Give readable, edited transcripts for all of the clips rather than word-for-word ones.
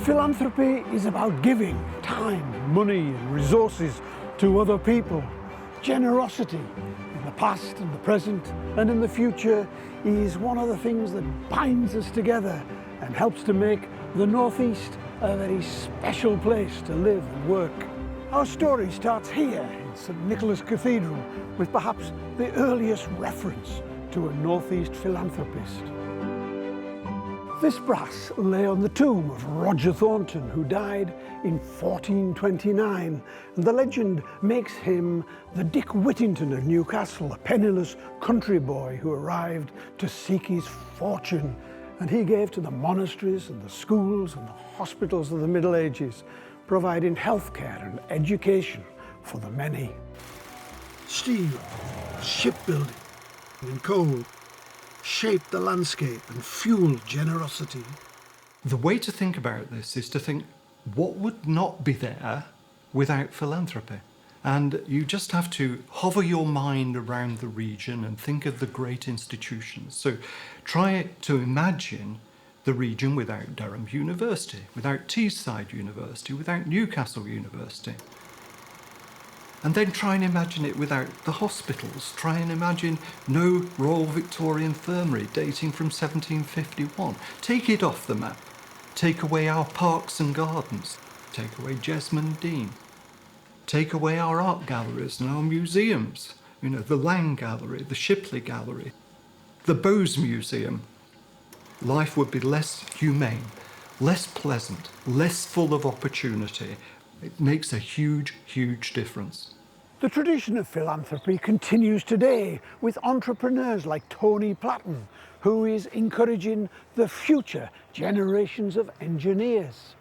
Philanthropy is about giving time, money and resources to other people. Generosity in the past and the present and in the future is one of the things that binds us together and helps to make the Northeast a very special place to live and work. Our story starts here in St Nicholas Cathedral with perhaps the earliest reference to a Northeast philanthropist. This brass lay on the tomb of Roger Thornton, who died in 1429, and the legend makes him the Dick Whittington of Newcastle, a penniless country boy who arrived to seek his fortune, and he gave to the monasteries and the schools and the hospitals of the Middle Ages, providing healthcare and education for the many. Steel, shipbuilding and coal shaped the landscape and fueled generosity. The way to think about this is to think, what would not be there without philanthropy? And you just have to hover your mind around the region and think of the great institutions. So try to imagine the region without Durham University, without Teesside University, without Newcastle University. And then try and imagine it without the hospitals. Try and imagine no Royal Victoria Infirmary dating from 1751. Take it off the map. Take away our parks and gardens. Take away Jesmond Dean. Take away our art galleries and our museums. You know, the Lang Gallery, the Shipley Gallery, the Bowes Museum. Life would be less humane, less pleasant, less full of opportunity. It makes a huge, huge difference. The tradition of philanthropy continues today with entrepreneurs like Tony Platten, who is encouraging the future generations of engineers.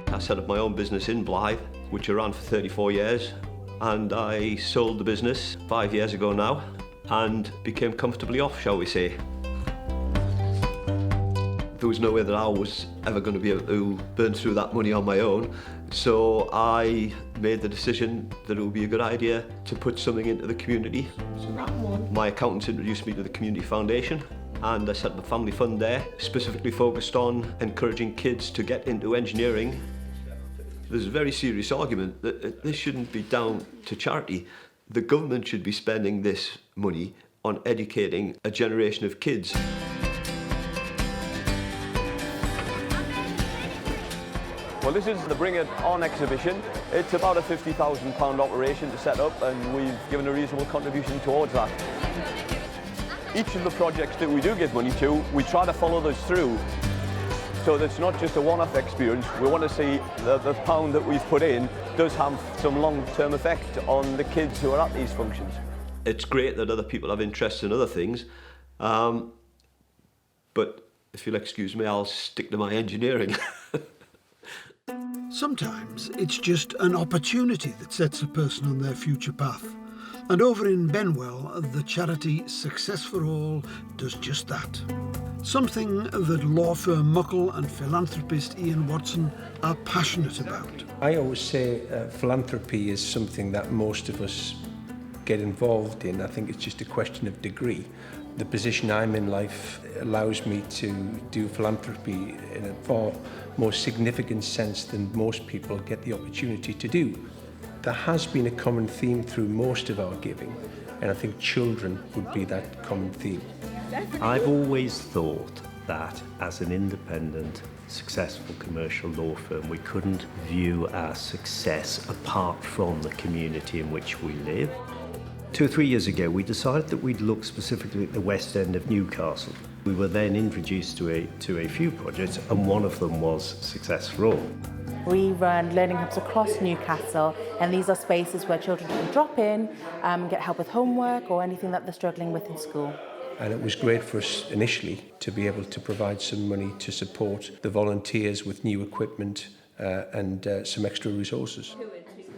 I set up my own business in Blythe, which I ran for 34 years, and I sold the business 5 years ago now and became comfortably off, shall we say. There was no way that I was ever going to be able to burn through that money on my own, so I made the decision that it would be a good idea to put something into the community. My accountants introduced me to the Community Foundation, and I set up a family fund there, specifically focused on encouraging kids to get into engineering. There's a very serious argument that this shouldn't be down to charity. The government should be spending this money on educating a generation of kids. Well, this is the Bring It On exhibition. It's about a £50,000 operation to set up, and we've given a reasonable contribution towards that. Each of the projects that we do give money to, we try to follow those through. So that it's not just a one-off experience. We want to see the pound that we've put in does have some long-term effect on the kids who are at these functions. It's great that other people have interests in other things, but if you'll excuse me, I'll stick to my engineering. Sometimes it's just an opportunity that sets a person on their future path. And over in Benwell, the charity Success for All does just that. Something that law firm Muckle and philanthropist Ian Watson are passionate about. I always say philanthropy is something that most of us get involved in. I think it's just a question of degree. The position I'm in life allows me to do philanthropy in a far more significant sense than most people get the opportunity to do. There has been a common theme through most of our giving, and I think children would be that common theme. I've always thought that as an independent, successful commercial law firm, we couldn't view our success apart from the community in which we live. 2 or 3 years ago, we decided that we'd look specifically at the West End of Newcastle. We were then introduced to a few projects, and one of them was Success for All. We run learning hubs across Newcastle, and these are spaces where children can drop in, get help with homework or anything that they're struggling with in school. And it was great for us initially to be able to provide some money to support the volunteers with new equipment and some extra resources.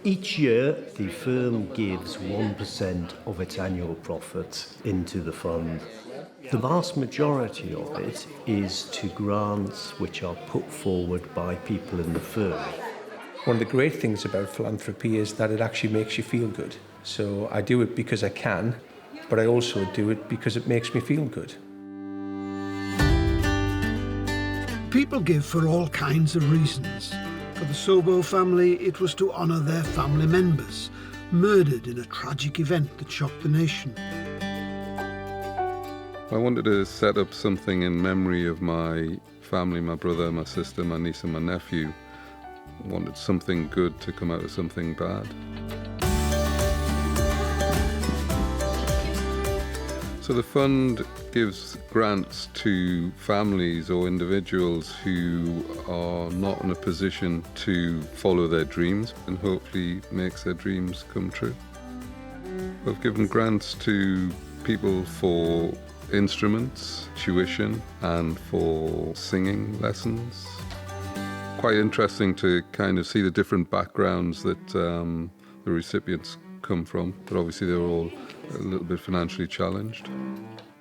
Each year, the firm gives 1% of its annual profits into the fund. The vast majority of it is to grants which are put forward by people in the firm. One of the great things about philanthropy is that it actually makes you feel good. So I do it because I can, but I also do it because it makes me feel good. People give for all kinds of reasons. For the Sobo family, it was to honour their family members, murdered in a tragic event that shocked the nation. I wanted to set up something in memory of my family, my brother, my sister, my niece and my nephew. I wanted something good to come out of something bad. So the fund gives grants to families or individuals who are not in a position to follow their dreams and hopefully makes their dreams come true. I've given grants to people for instruments, tuition, and for singing lessons. Quite interesting to kind of see the different backgrounds that the recipients come from, but obviously they're all a little bit financially challenged.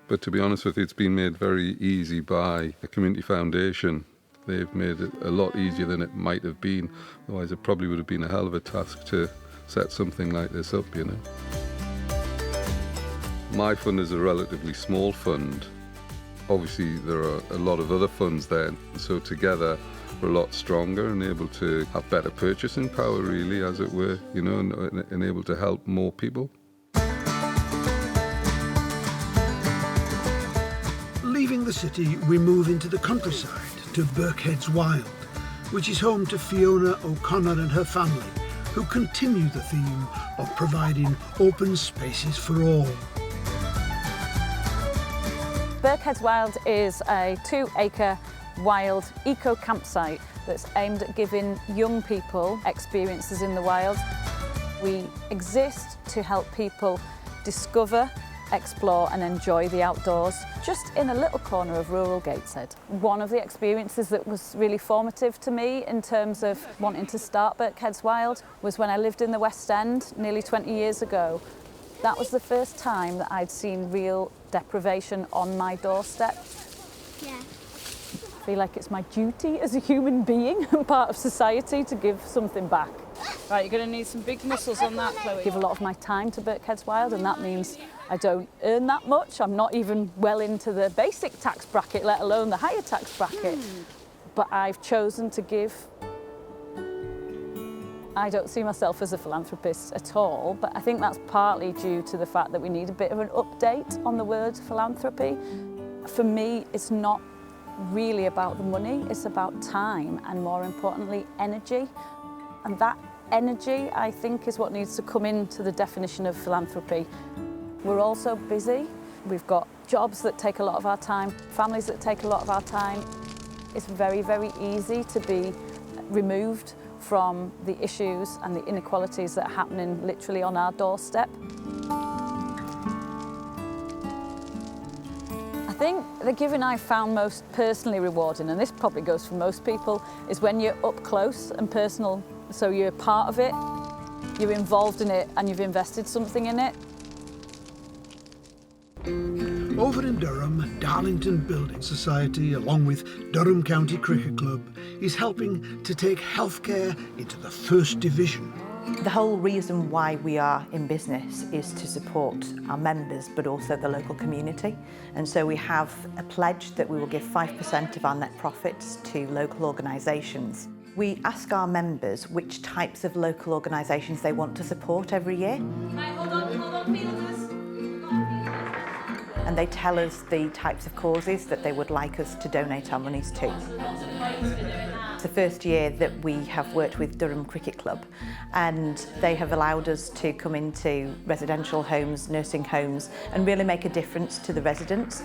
But to be honest with you, it's been made very easy by the community foundation. They've made it a lot easier than it might have been. Otherwise it probably would have been a hell of a task to set something like this up, you know. My fund is a relatively small fund. Obviously there are a lot of other funds there, so together we're a lot stronger and able to have better purchasing power, really, as it were, you know, and able to help more people. Leaving the city, we move into the countryside to Birkhead's Wild, which is home to Fiona O'Connor and her family, who continue the theme of providing open spaces for all. Birkhead's Wild is a 2-acre wild eco campsite that's aimed at giving young people experiences in the wild. We exist to help people discover, explore and enjoy the outdoors, just in a little corner of rural Gateshead. One of the experiences that was really formative to me in terms of wanting to start Birkhead's Wild was when I lived in the West End nearly 20 years ago. That was the first time that I'd seen real deprivation on my doorstep. Yeah. I feel like it's my duty as a human being and part of society to give something back. Right, you're going to need some big muscles on that, Chloe. I give a lot of my time to Birkhead's Wild, and that means I don't earn that much. I'm not even well into the basic tax bracket, let alone the higher tax bracket. But I've chosen to give. I don't see myself as a philanthropist at all, but I think that's partly due to the fact that we need a bit of an update on the word philanthropy. For me, it's not really about the money, it's about time and, more importantly, energy. And that energy, I think, is what needs to come into the definition of philanthropy. We're all so busy. We've got jobs that take a lot of our time, families that take a lot of our time. It's very, very easy to be removed from the issues and the inequalities that are happening literally on our doorstep. I think the giving I found most personally rewarding, and this probably goes for most people, is when you're up close and personal, so you're part of it, you're involved in it and you've invested something in it. Over in Durham, Darlington Building Society, along with Durham County Cricket Club, is helping to take healthcare into the first division. The whole reason why we are in business is to support our members, but also the local community. And so we have a pledge that we will give 5% of our net profits to local organisations. We ask our members which types of local organisations they want to support every year. Right, hold on, fielders. And they tell us the types of causes that they would like us to donate our monies to. It's the first year that we have worked with Durham Cricket Club, and they have allowed us to come into residential homes, nursing homes, and really make a difference to the residents.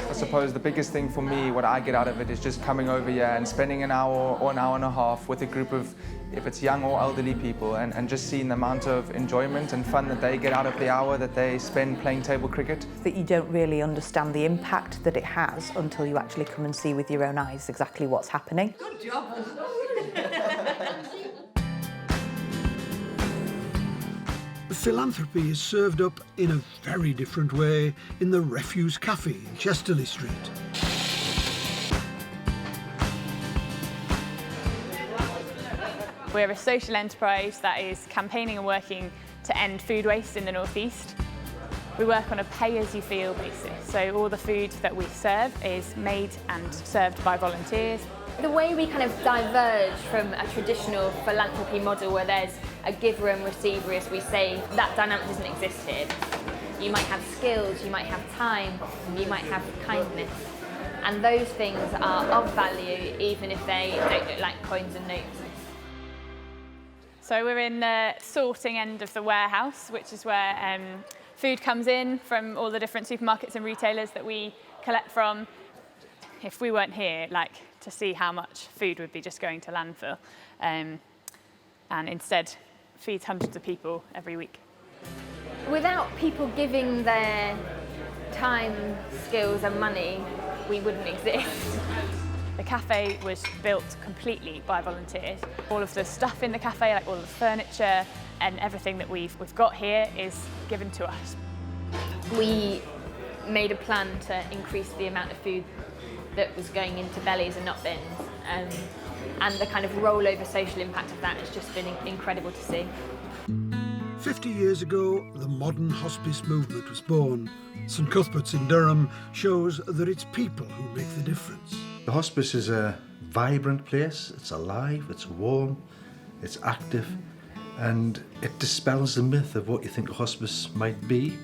I suppose the biggest thing for me, what I get out of it, is just coming over here and spending an hour or an hour and a half with a group of, if it's young or elderly people, and just seeing the amount of enjoyment and fun that they get out of the hour that they spend playing table cricket. That you don't really understand the impact that it has until you actually come and see with your own eyes exactly what's happening. Good job. Philanthropy is served up in a very different way in the Refuse Cafe in Chesterley Street. We're a social enterprise that is campaigning and working to end food waste in the North East. We work on a pay-as-you-feel basis, so all the food that we serve is made and served by volunteers. The way we kind of diverge from a traditional philanthropy model where there's a giver and receiver, as we say, that dynamic doesn't exist here. You might have skills, you might have time, you might have kindness, and those things are of value even if they don't look like coins and notes. So we're in the sorting end of the warehouse, which is where food comes in from all the different supermarkets and retailers that we collect from. If we weren't here, to see how much food would be just going to landfill, and instead feeds hundreds of people every week. Without people giving their time, skills and money, we wouldn't exist. The cafe was built completely by volunteers. All of the stuff in the cafe, like all of the furniture and everything that we've got here, is given to us. We made a plan to increase the amount of food that was going into bellies and not bins. And the kind of rollover social impact of that has just been incredible to see. 50 years ago, the modern hospice movement was born. St Cuthbert's in Durham shows that it's people who make the difference. The hospice is a vibrant place, it's alive, it's warm, it's active, and it dispels the myth of what you think a hospice might be.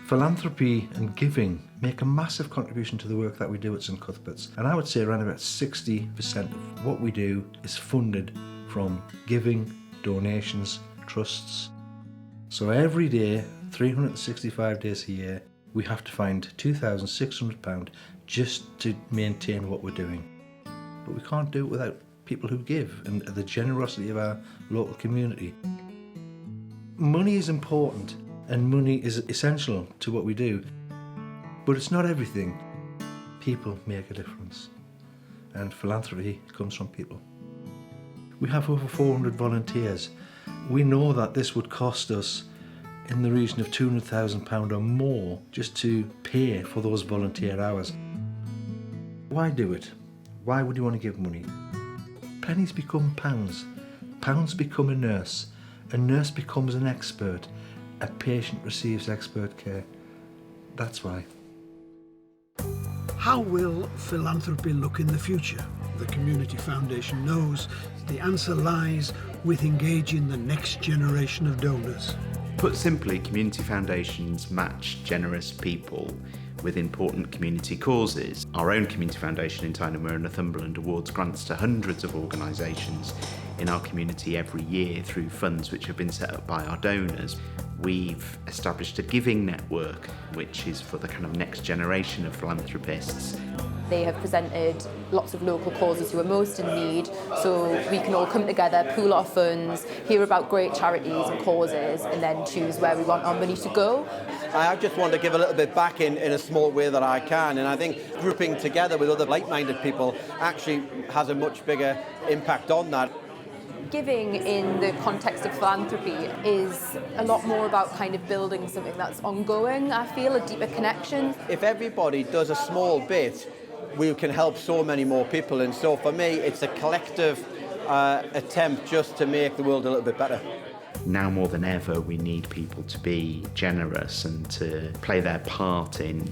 Philanthropy and giving make a massive contribution to the work that we do at St Cuthbert's, and I would say around about 60% of what we do is funded from giving, donations, trusts. So every day, 365 days a year, we have to find £2,600 just to maintain what we're doing. But we can't do it without people who give and the generosity of our local community. Money is important and money is essential to what we do, but it's not everything. People make a difference, and philanthropy comes from people. We have over 400 volunteers. We know that this would cost us in the region of £200,000 or more just to pay for those volunteer hours. Why do it? Why would you want to give money? Pennies become pounds. Pounds become a nurse becomes an expert. A patient receives expert care. That's why. How will philanthropy look in the future? The Community Foundation knows the answer lies with engaging the next generation of donors. Put simply, community foundations match generous people with important community causes. Our own community foundation in Tyne, Northumberland, awards grants to hundreds of organisations in our community every year through funds which have been set up by our donors. We've established a giving network, which is for the kind of next generation of philanthropists. They have presented lots of local causes who are most in need, so we can all come together, pool our funds, hear about great charities and causes, and then choose where we want our money to go. I just want to give a little bit back in a small way that I can, and I think grouping together with other like-minded people actually has a much bigger impact on that. Giving in the context of philanthropy is a lot more about kind of building something that's ongoing. I feel a deeper connection. If everybody does a small bit, we can help so many more people, and so for me it's a collective attempt just to make the world a little bit better. Now more than ever, we need people to be generous and to play their part in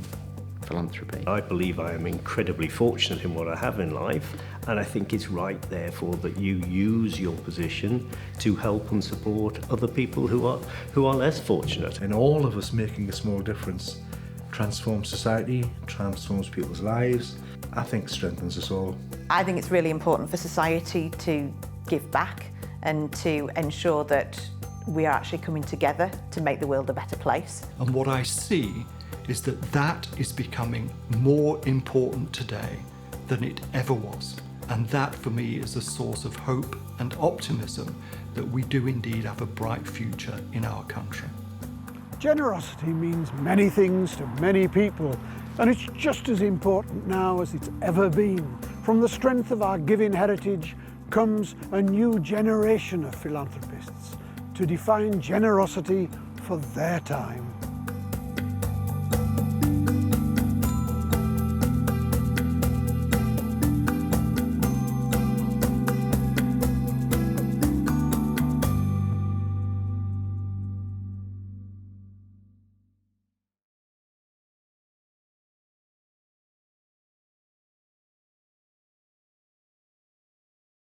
philanthropy. I believe I am incredibly fortunate in what I have in life, and I think it's right, therefore, that you use your position to help and support other people who are less fortunate. And all of us making a small difference transforms society, transforms people's lives. I think strengthens us all. I think it's really important for society to give back and to ensure that we are actually coming together to make the world a better place. And what I see is that that is becoming more important today than it ever was. And that for me is a source of hope and optimism that we do indeed have a bright future in our country. Generosity means many things to many people, and it's just as important now as it's ever been. From the strength of our giving heritage comes a new generation of philanthropists to define generosity for their time.